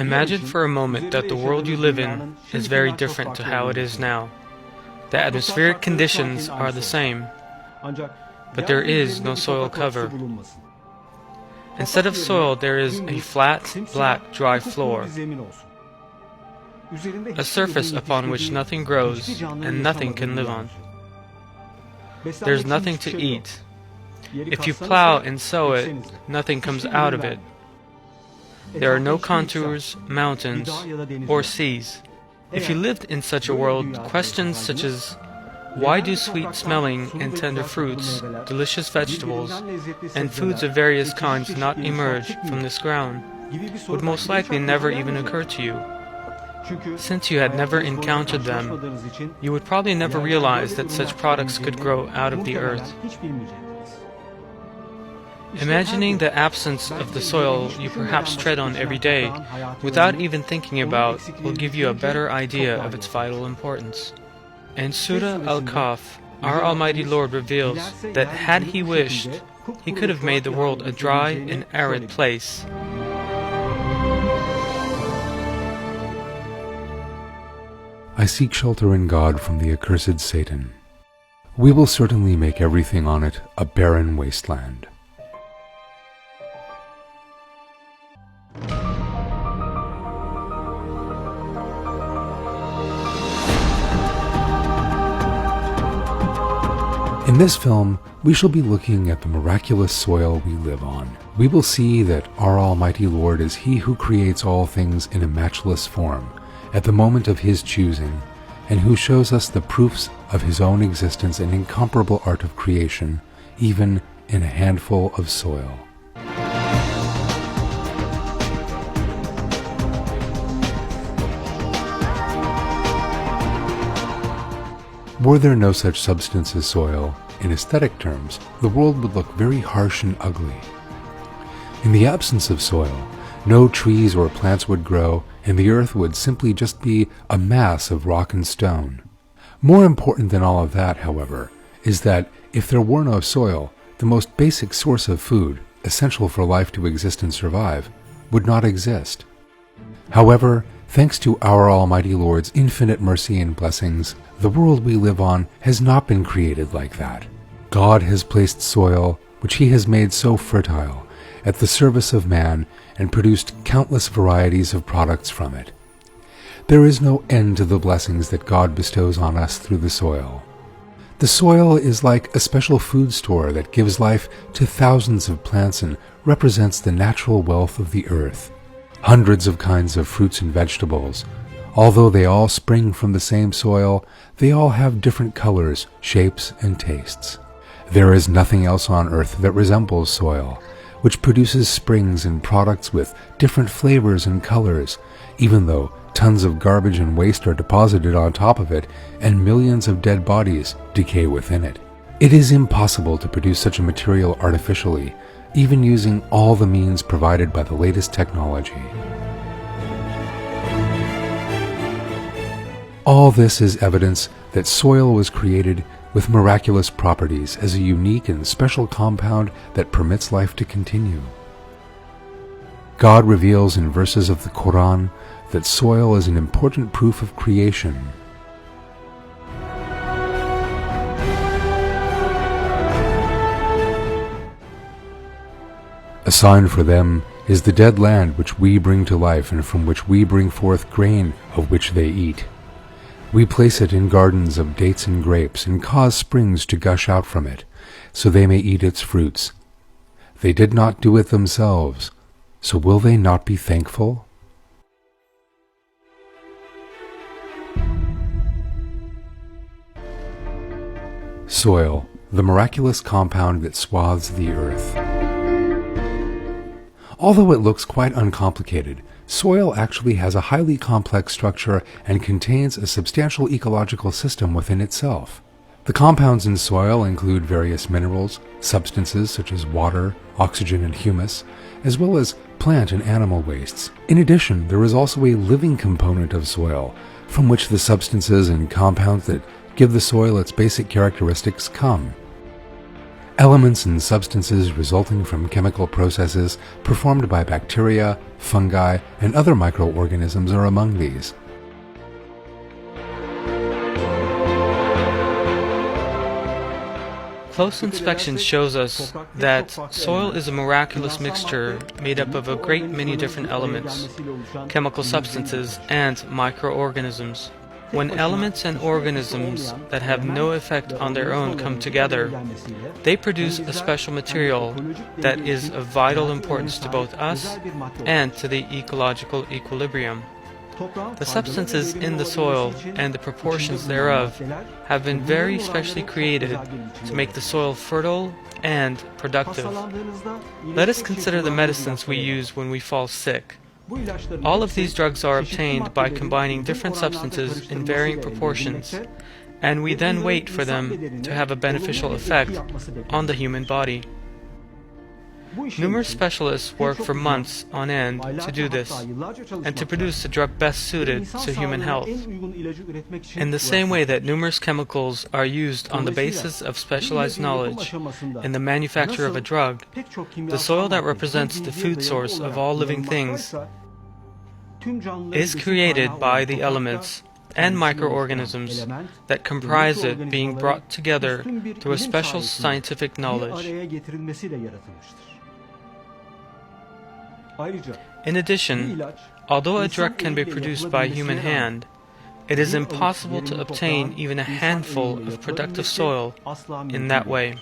Imagine for a moment that the world you live in is very different to how it is now. The atmospheric conditions are the same, but there is no soil cover. Instead of soil, there is a flat, black, dry floor, a surface upon which nothing grows and nothing can live on. There's nothing to eat. If you plow and sow it, nothing comes out of it. There are no contours, mountains, or seas. If you lived in such a world, questions such as why do sweet-smelling and tender fruits, delicious vegetables, and foods of various kinds not emerge from this ground would most likely never even occur to you. Since you had never encountered them, you would probably never realize that such products could grow out of the earth. Imagining the absence of the soil you perhaps tread on every day, without even thinking about, will give you a better idea of its vital importance. In Surah Al-Kahf, our Almighty Lord reveals that had He wished, He could have made the world a dry and arid place. I seek shelter in God from the accursed Satan. We will certainly make everything on it a barren wasteland. In this film, we shall be looking at the miraculous soil we live on. We will see that our Almighty Lord is He who creates all things in a matchless form, at the moment of His choosing, and who shows us the proofs of His own existence and incomparable art of creation, even in a handful of soil. Were there no such substance as soil, in aesthetic terms, the world would look very harsh and ugly. In the absence of soil, no trees or plants would grow, and the earth would simply just be a mass of rock and stone. More important than all of that, however, is that if there were no soil, the most basic source of food, essential for life to exist and survive, would not exist. However, thanks to our Almighty Lord's infinite mercy and blessings, the world we live on has not been created like that. God has placed soil, which He has made so fertile, at the service of man and produced countless varieties of products from it. There is no end to the blessings that God bestows on us through the soil. The soil is like a special food store that gives life to thousands of plants and represents the natural wealth of the earth. Hundreds of kinds of fruits and vegetables. Although they all spring from the same soil, they all have different colors, shapes, and tastes. There is nothing else on earth that resembles soil, which produces springs and products with different flavors and colors, even though tons of garbage and waste are deposited on top of it and millions of dead bodies decay within it. It is impossible to produce such a material artificially, even using all the means provided by the latest technology. All this is evidence that soil was created with miraculous properties as a unique and special compound that permits life to continue. God reveals in verses of the Quran that soil is an important proof of creation. A sign for them is the dead land which we bring to life and from which we bring forth grain of which they eat. We place it in gardens of dates and grapes and cause springs to gush out from it, so they may eat its fruits. They did not do it themselves, so will they not be thankful? Soil, the miraculous compound that swathes the earth. Although it looks quite uncomplicated, soil actually has a highly complex structure and contains a substantial ecological system within itself. The compounds in soil include various minerals, substances such as water, oxygen, and humus, as well as plant and animal wastes. In addition, there is also a living component of soil, from which the substances and compounds that give the soil its basic characteristics come. Elements and substances resulting from chemical processes performed by bacteria, fungi, and other microorganisms are among these. Close inspection shows us that soil is a miraculous mixture made up of a great many different elements, chemical substances, and microorganisms. When elements and organisms that have no effect on their own come together, they produce a special material that is of vital importance to both us and to the ecological equilibrium. The substances in the soil and the proportions thereof have been very specially created to make the soil fertile and productive. Let us consider the medicines we use when we fall sick. All of these drugs are obtained by combining different substances in varying proportions, and we then wait for them to have a beneficial effect on the human body. Numerous specialists work for months on end to do this, and to produce the drug best suited to human health. In the same way that numerous chemicals are used on the basis of specialized knowledge in the manufacture of a drug, the soil that represents the food source of all living things is created by the elements and microorganisms that comprise it being brought together through a special scientific knowledge. In addition, although a drug can be produced by human hand, it is impossible to obtain even a handful of productive soil in that way.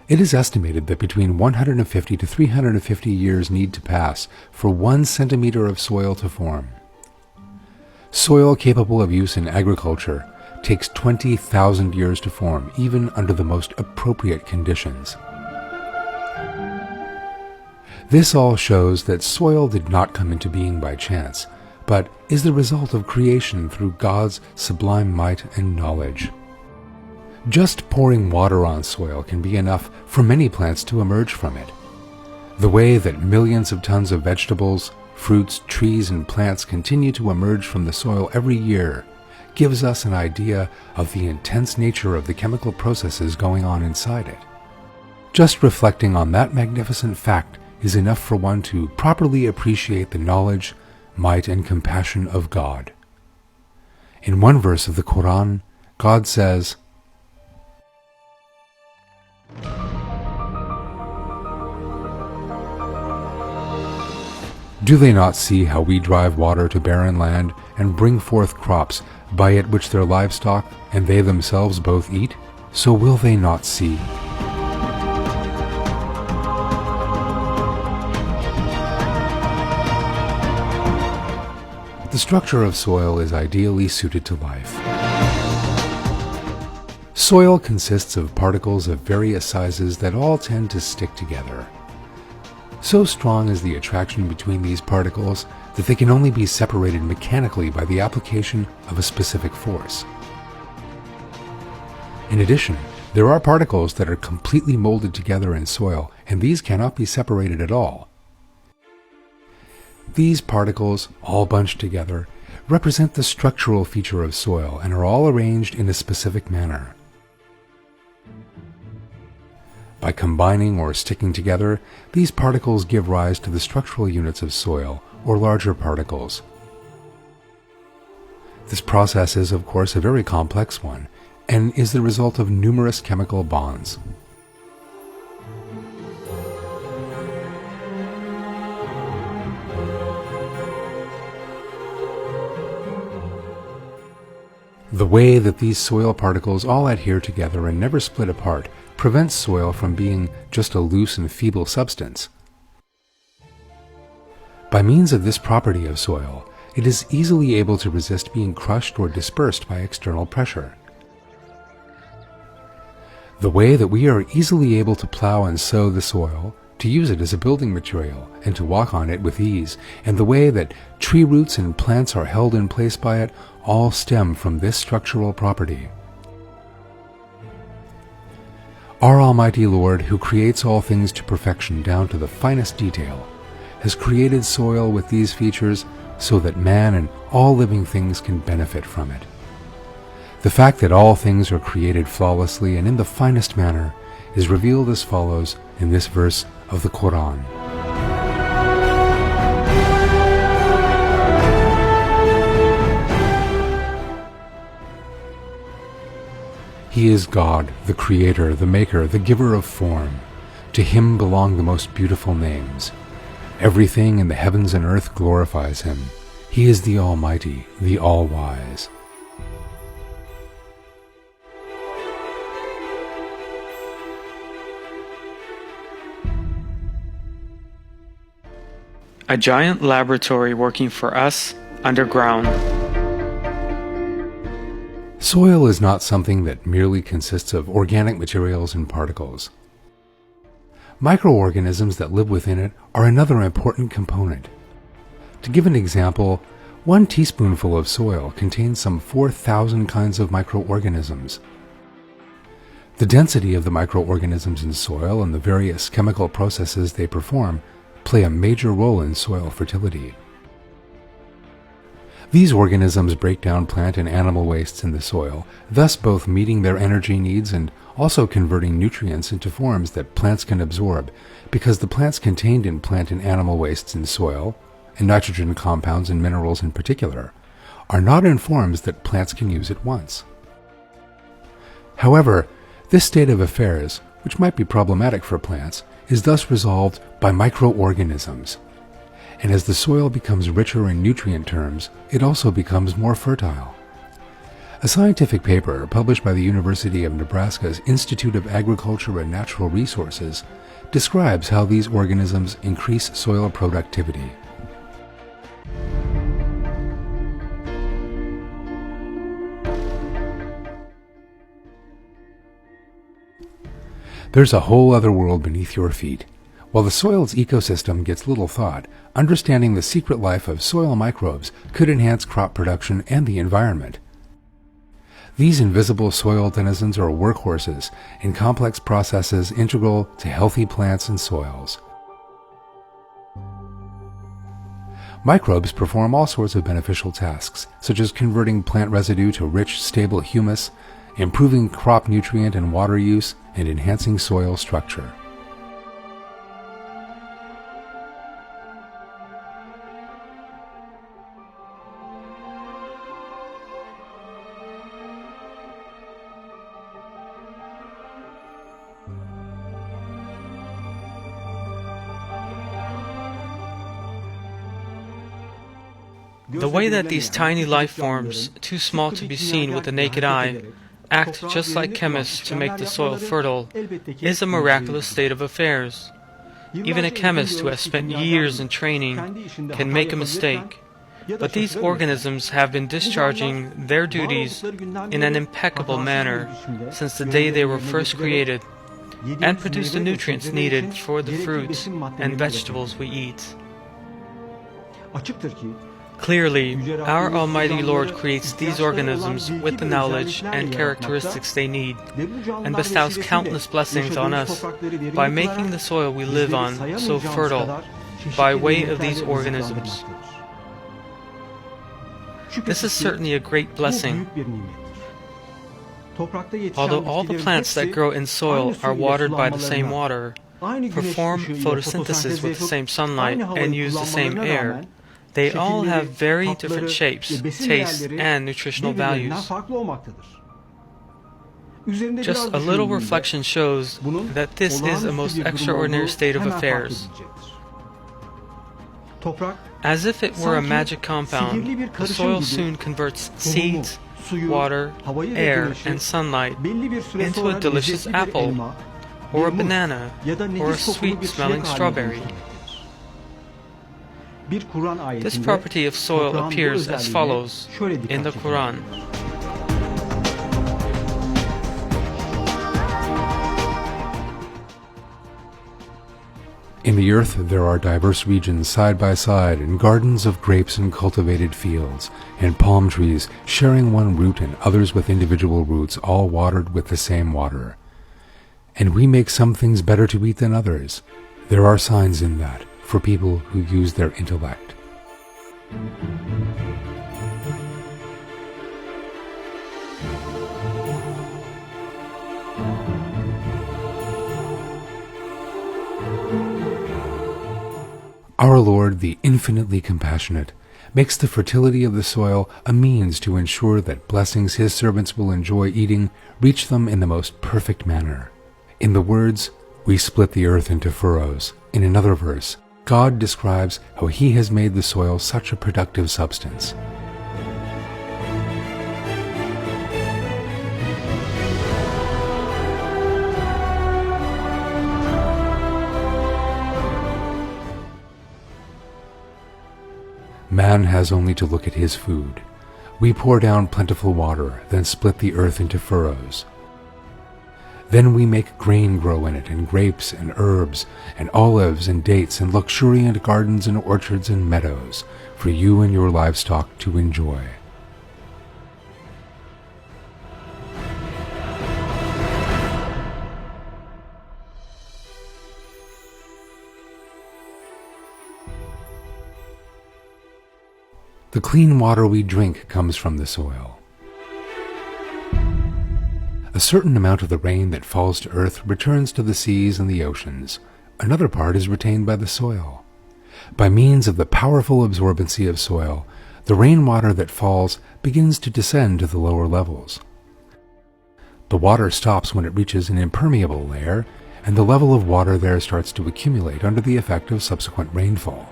It is estimated that between 150 to 350 years need to pass for 1 centimeter of soil to form. Soil capable of use in agriculture takes 20,000 years to form, even under the most appropriate conditions. This all shows that soil did not come into being by chance, but is the result of creation through God's sublime might and knowledge. Just pouring water on soil can be enough for many plants to emerge from it. The way that millions of tons of vegetables, fruits, trees, and plants continue to emerge from the soil every year gives us an idea of the intense nature of the chemical processes going on inside it. Just reflecting on that magnificent fact is enough for one to properly appreciate the knowledge, might, and compassion of God. In one verse of the Quran, God says, "Do they not see how we drive water to barren land and bring forth crops, by it which their livestock and they themselves both eat? So will they not see?" The structure of soil is ideally suited to life. Soil consists of particles of various sizes that all tend to stick together. So strong is the attraction between these particles that they can only be separated mechanically by the application of a specific force. In addition, there are particles that are completely molded together in soil, and these cannot be separated at all. These particles, all bunched together, represent the structural feature of soil and are all arranged in a specific manner. By combining or sticking together, these particles give rise to the structural units of soil, or larger particles. This process is, of course, a very complex one, and is the result of numerous chemical bonds. The way that these soil particles all adhere together and never split apart prevents soil from being just a loose and feeble substance. By means of this property of soil, it is easily able to resist being crushed or dispersed by external pressure. The way that we are easily able to plow and sow the soil, to use it as a building material, and to walk on it with ease, and the way that tree roots and plants are held in place by it, all stem from this structural property. Our Almighty Lord, who creates all things to perfection down to the finest detail, has created soil with these features so that man and all living things can benefit from it. The fact that all things are created flawlessly and in the finest manner is revealed as follows in this verse of the Quran. He is God, the Creator, the Maker, the Giver of form. To Him belong the most beautiful names. Everything in the heavens and earth glorifies Him. He is the Almighty, the All-Wise. A giant laboratory working for us underground. Soil is not something that merely consists of organic materials and particles. Microorganisms that live within it are another important component. To give an example, 1 teaspoonful of soil contains some 4,000 kinds of microorganisms. The density of the microorganisms in soil and the various chemical processes they perform play a major role in soil fertility. These organisms break down plant and animal wastes in the soil, thus both meeting their energy needs and also converting nutrients into forms that plants can absorb, because the plants contained in plant and animal wastes in soil, and nitrogen compounds and minerals in particular, are not in forms that plants can use at once. However, this state of affairs, which might be problematic for plants, is thus resolved by microorganisms. And as the soil becomes richer in nutrient terms, it also becomes more fertile. A scientific paper published by the University of Nebraska's Institute of Agriculture and Natural Resources describes how these organisms increase soil productivity. There's a whole other world beneath your feet. While the soil's ecosystem gets little thought, understanding the secret life of soil microbes could enhance crop production and the environment. These invisible soil denizens are workhorses in complex processes integral to healthy plants and soils. Microbes perform all sorts of beneficial tasks, such as converting plant residue to rich, stable humus, improving crop nutrient and water use, and enhancing soil structure. The way that these tiny life forms, too small to be seen with the naked eye, act just like chemists to make the soil fertile, is a miraculous state of affairs. Even a chemist who has spent years in training can make a mistake, but these organisms have been discharging their duties in an impeccable manner since the day they were first created, and produce the nutrients needed for the fruits and vegetables we eat. Clearly, our Almighty Lord creates these organisms with the knowledge and characteristics they need, and bestows countless blessings on us by making the soil we live on so fertile by way of these organisms. This is certainly a great blessing. Although all the plants that grow in soil are watered by the same water, perform photosynthesis with the same sunlight, and use the same air, they all have very different shapes, tastes, and nutritional values. Just a little reflection shows that this is a most extraordinary state of affairs. As if it were a magic compound, the soil soon converts seeds, water, air, and sunlight into a delicious apple, or a banana, or a sweet-smelling strawberry. This property of soil appears as follows in the Quran. In the earth there are diverse regions side by side, and gardens of grapes and cultivated fields, and palm trees sharing one root and others with individual roots, all watered with the same water. And we make some things better to eat than others. There are signs in that for people who use their intellect. Our Lord, the infinitely compassionate, makes the fertility of the soil a means to ensure that blessings his servants will enjoy eating reach them in the most perfect manner. In the words, "We split the earth into furrows," in another verse, God describes how he has made the soil such a productive substance. Man has only to look at his food. We pour down plentiful water, then split the earth into furrows. Then we make grain grow in it, and grapes and herbs, and olives and dates, and luxuriant gardens and orchards and meadows, for you and your livestock to enjoy. The clean water we drink comes from the soil. A certain amount of the rain that falls to earth returns to the seas and the oceans. Another part is retained by the soil. By means of the powerful absorbency of soil, the rainwater that falls begins to descend to the lower levels. The water stops when it reaches an impermeable layer, and the level of water there starts to accumulate under the effect of subsequent rainfall.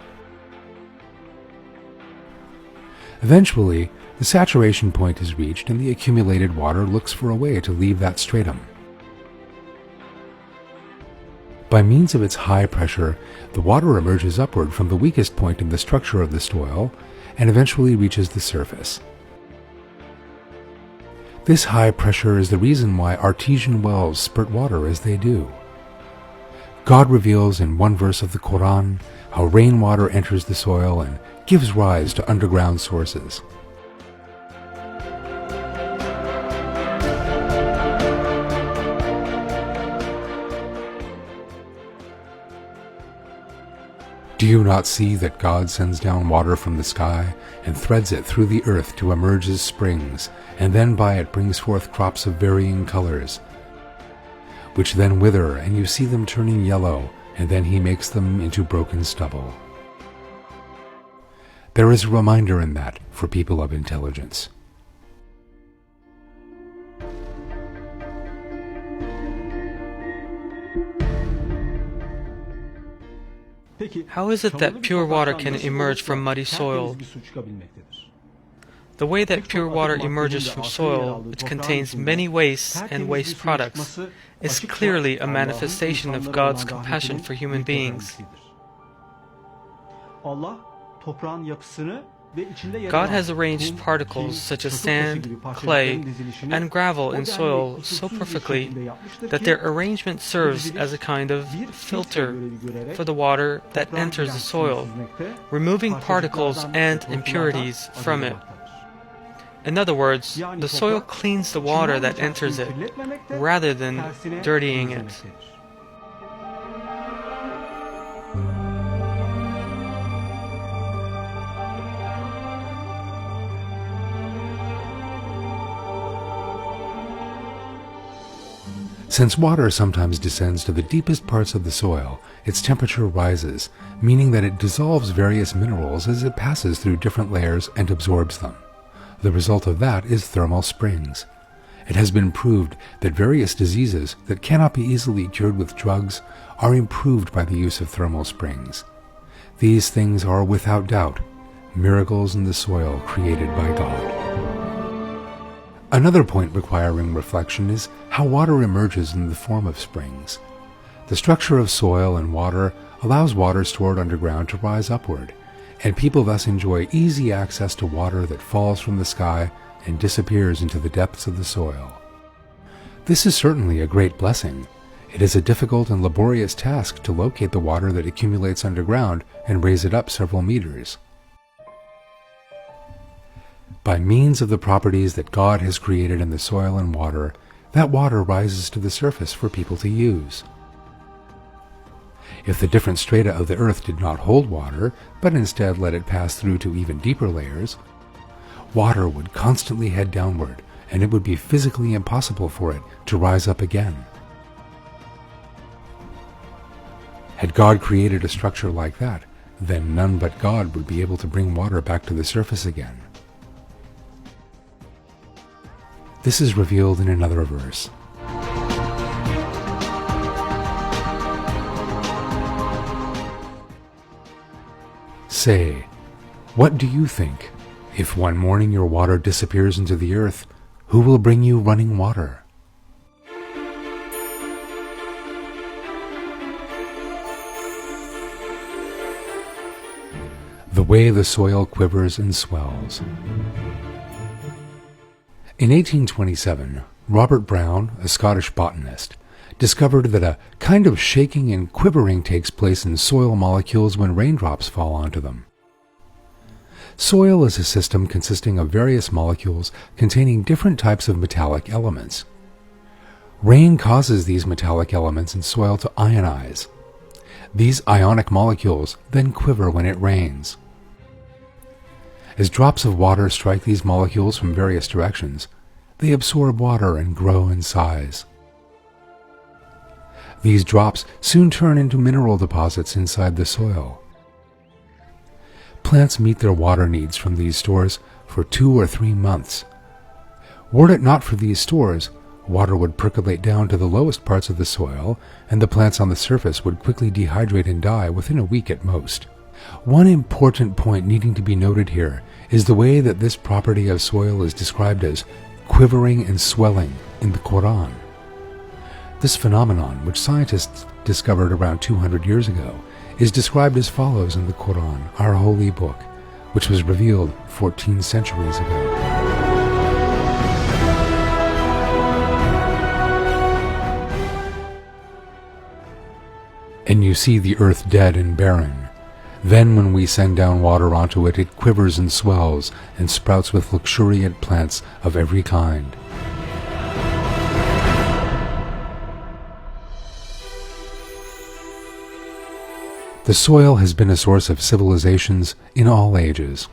Eventually, the saturation point is reached and the accumulated water looks for a way to leave that stratum. By means of its high pressure, the water emerges upward from the weakest point in the structure of the soil and eventually reaches the surface. This high pressure is the reason why artesian wells spurt water as they do. God reveals in one verse of the Quran how rainwater enters the soil and gives rise to underground sources. Do you not see that God sends down water from the sky and threads it through the earth to emerge as springs, and then by it brings forth crops of varying colors, which then wither, and you see them turning yellow, and then he makes them into broken stubble? There is a reminder in that for people of intelligence. How is it that pure water can emerge from muddy soil? The way that pure water emerges from soil, which contains many wastes and waste products, is clearly a manifestation of God's compassion for human beings. God has arranged particles such as sand, clay, and gravel in soil so perfectly that their arrangement serves as a kind of filter for the water that enters the soil, removing particles and impurities from it. In other words, the soil cleans the water that enters it, rather than dirtying it. Since water sometimes descends to the deepest parts of the soil, its temperature rises, meaning that it dissolves various minerals as it passes through different layers and absorbs them. The result of that is thermal springs. It has been proved that various diseases that cannot be easily cured with drugs are improved by the use of thermal springs. These things are, without doubt, miracles in the soil created by God. Another point requiring reflection is how water emerges in the form of springs. The structure of soil and water allows water stored underground to rise upward, and people thus enjoy easy access to water that falls from the sky and disappears into the depths of the soil. This is certainly a great blessing. It is a difficult and laborious task to locate the water that accumulates underground and raise it up several meters. By means of the properties that God has created in the soil and water, that water rises to the surface for people to use. If the different strata of the earth did not hold water, but instead let it pass through to even deeper layers, water would constantly head downward, and it would be physically impossible for it to rise up again. Had God created a structure like that, then none but God would be able to bring water back to the surface again. This is revealed in another verse. Say, what do you think? If one morning your water disappears into the earth, who will bring you running water? The way the soil quivers and swells. In 1827, Robert Brown, a Scottish botanist, discovered that a kind of shaking and quivering takes place in soil molecules when raindrops fall onto them. Soil is a system consisting of various molecules containing different types of metallic elements. Rain causes these metallic elements in soil to ionize. These ionic molecules then quiver when it rains. As drops of water strike these molecules from various directions, they absorb water and grow in size. These drops soon turn into mineral deposits inside the soil. Plants meet their water needs from these stores for 2 or 3 months. Were it not for these stores, water would percolate down to the lowest parts of the soil, and the plants on the surface would quickly dehydrate and die within a week at most. One important point needing to be noted here is the way that this property of soil is described as quivering and swelling in the Quran. This phenomenon, which scientists discovered around 200 years ago, is described as follows in the Quran, our holy book, which was revealed 14 centuries ago. And you see the earth dead and barren. Then when we send down water onto it, it quivers and swells and sprouts with luxuriant plants of every kind. The soil has been a source of civilizations in all ages.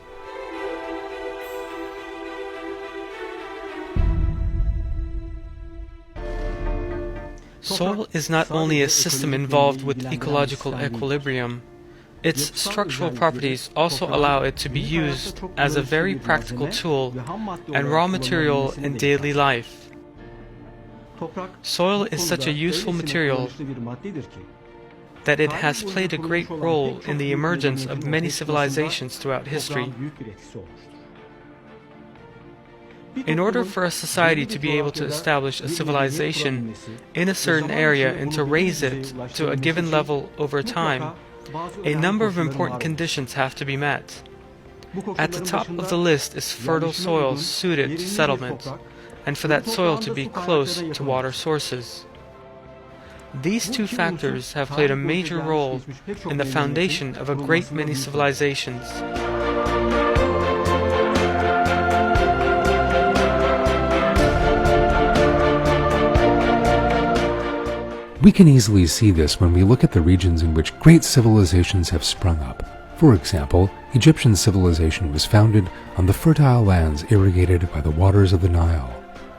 Soil is not only a system involved with ecological equilibrium, its structural properties also allow it to be used as a very practical tool and raw material in daily life. Soil is such a useful material that it has played a great role in the emergence of many civilizations throughout history. In order for a society to be able to establish a civilization in a certain area and to raise it to a given level over time, a number of important conditions have to be met. At the top of the list is fertile soil suited to settlement, and for that soil to be close to water sources. These two factors have played a major role in the foundation of a great many civilizations. We can easily see this when we look at the regions in which great civilizations have sprung up. For example, Egyptian civilization was founded on the fertile lands irrigated by the waters of the Nile.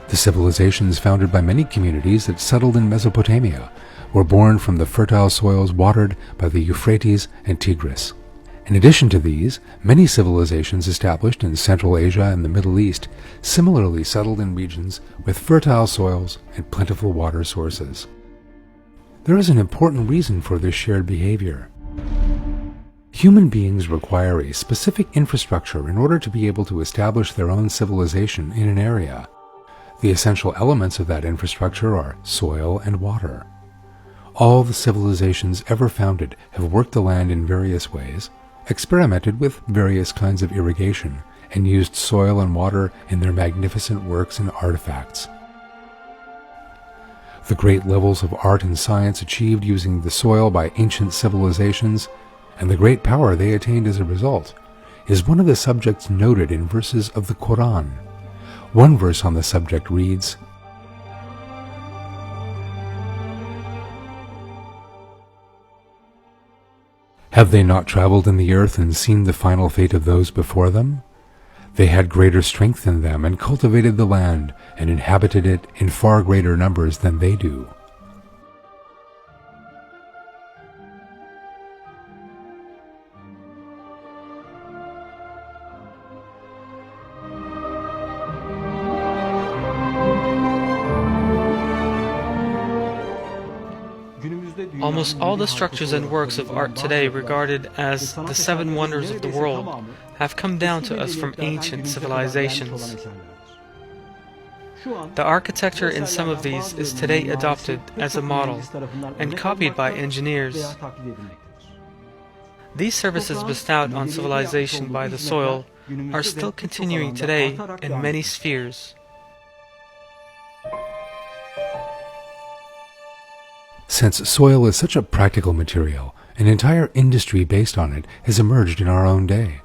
The civilizations founded by many communities that settled in Mesopotamia were born from the fertile soils watered by the Euphrates and Tigris. In addition to these, many civilizations established in Central Asia and the Middle East similarly settled in regions with fertile soils and plentiful water sources. There is an important reason for this shared behavior. Human beings require a specific infrastructure in order to be able to establish their own civilization in an area. The essential elements of that infrastructure are soil and water. All the civilizations ever founded have worked the land in various ways, experimented with various kinds of irrigation, and used soil and water in their magnificent works and artifacts. The great levels of art and science achieved using the soil by ancient civilizations, and the great power they attained as a result, is one of the subjects noted in verses of the Quran. One verse on the subject reads, Have they not traveled in the earth and seen the final fate of those before them? They had greater strength than them, and cultivated the land, and inhabited it in far greater numbers than they do. Almost all the structures and works of art today regarded as the seven wonders of the world have come down to us from ancient civilizations. The architecture in some of these is today adopted as a model and copied by engineers. These services bestowed on civilization by the soil are still continuing today in many spheres. Since soil is such a practical material, an entire industry based on it has emerged in our own day.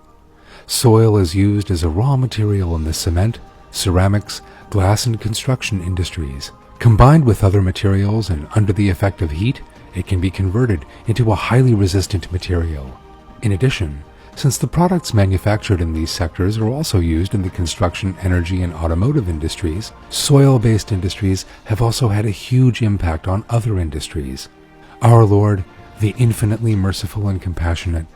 Soil is used as a raw material in the cement, ceramics, glass and construction industries. Combined with other materials and under the effect of heat, it can be converted into a highly resistant material. In addition, since the products manufactured in these sectors are also used in the construction, energy, and automotive industries, soil-based industries have also had a huge impact on other industries. Our Lord, the infinitely merciful and compassionate,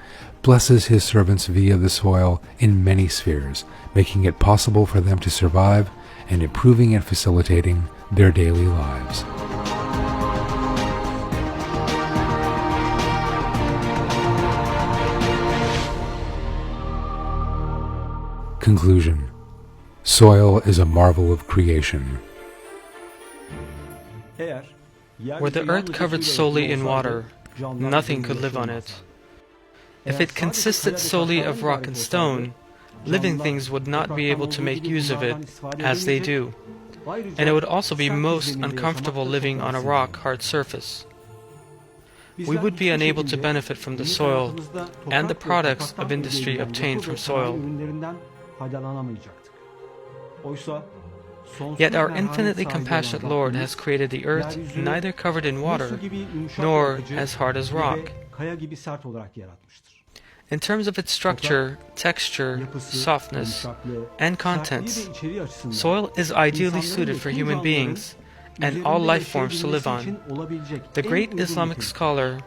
blesses His servants via the soil in many spheres, making it possible for them to survive and improving and facilitating their daily lives. Conclusion. Soil is a marvel of creation. Were the earth covered solely in water, nothing could live on it. If it consisted solely of rock and stone, living things would not be able to make use of it as they do, and it would also be most uncomfortable living on a rock-hard surface. We would be unable to benefit from the soil and the products of industry obtained from soil. Yet our infinitely compassionate Lord has created the earth neither covered in water nor as hard as rock. In terms of its structure, texture, softness, and contents, soil is ideally suited for human beings and all life forms to live on. The great Islamic scholar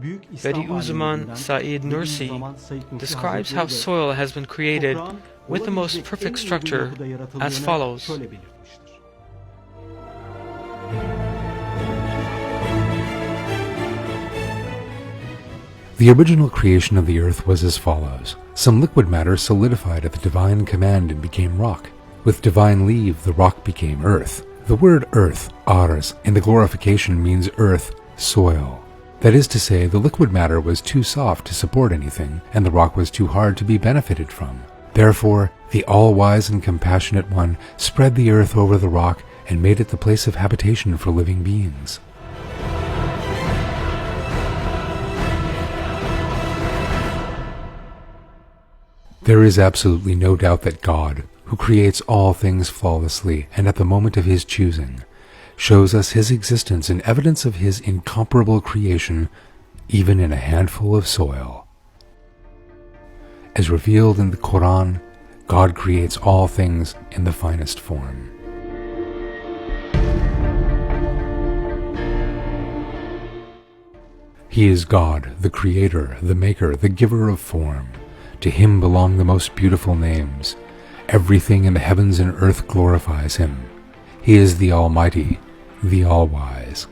Bediüzzaman Said Nursi describes how soil has been created with the most perfect structure as follows. The original creation of the earth was as follows. Some liquid matter solidified at the divine command and became rock. With divine leave, the rock became earth. The word earth, ars, in the glorification means earth, soil. That is to say, the liquid matter was too soft to support anything, and the rock was too hard to be benefited from. Therefore, the all-wise and compassionate one spread the earth over the rock and made it the place of habitation for living beings. There is absolutely no doubt that God, who creates all things flawlessly and at the moment of His choosing, shows us His existence and evidence of His incomparable creation, even in a handful of soil. As revealed in the Quran, God creates all things in the finest form. He is God, the Creator, the Maker, the Giver of form. To Him belong the most beautiful names. Everything in the heavens and earth glorifies Him. He is the Almighty, the All-Wise.